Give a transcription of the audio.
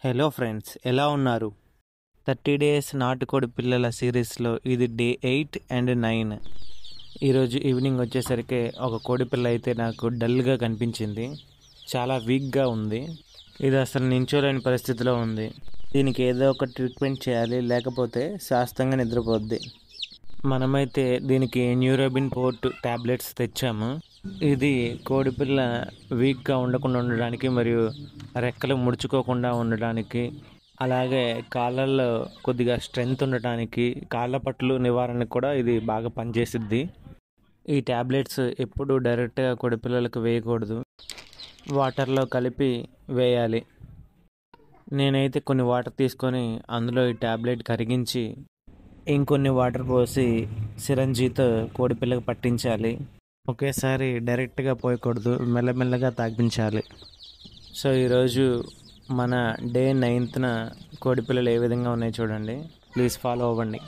Hello friends, ఎలా ఉన్నారు? 30 days నాటుకోడి పిల్లల సిరీస్లో ఇది డే 8 అండ్ 9. ఈరోజు ఈవినింగ్ వచ్చేసరికి ఒక కోడి పిల్ల అయితే నాకు డల్గా కనిపించింది. చాలా వీక్గా ఉంది. ఇది అసలు నించోలేని పరిస్థితిలో ఉంది. దీనికి ఏదో ఒక ట్రీట్మెంట్ చేయాలి, లేకపోతే శాస్త్రంగా నిద్రపోద్ది. మనమైతే దీనికి న్యూరోబిన్ పోర్ట్ ట్యాబ్లెట్స్ తెచ్చాము. ఇది కోడిపిల్ల వీక్గా ఉండడానికి మరియు రెక్కలు ముడుచుకోకుండా ఉండడానికి, అలాగే కాళ్ళల్లో కొద్దిగా స్ట్రెంగ్త్ ఉండటానికి, కాళ్ళ పట్లు నివారణకు కూడా ఇది బాగా పనిచేసిద్ది. ఈ ట్యాబ్లెట్స్ ఎప్పుడు డైరెక్ట్గా కోడిపిల్లలకు వేయకూడదు, వాటర్లో కలిపి వేయాలి. నేనైతే కొన్ని వాటర్ తీసుకొని అందులో ఈ ట్యాబ్లెట్ కరిగించి ఇంకొన్ని వాటర్ పోసి సిరంజీతో కోడిపిల్లకు పట్టించాలి. ఒకేసారి డైరెక్ట్గా పోయకూడదు, మెల్లమెల్లగా తాగించాలి. సో ఈరోజు మన డే 9న కోడిపిల్లలు ఏ విధంగా ఉన్నాయో చూడండి. ప్లీజ్ ఫాలో అవ్వండి.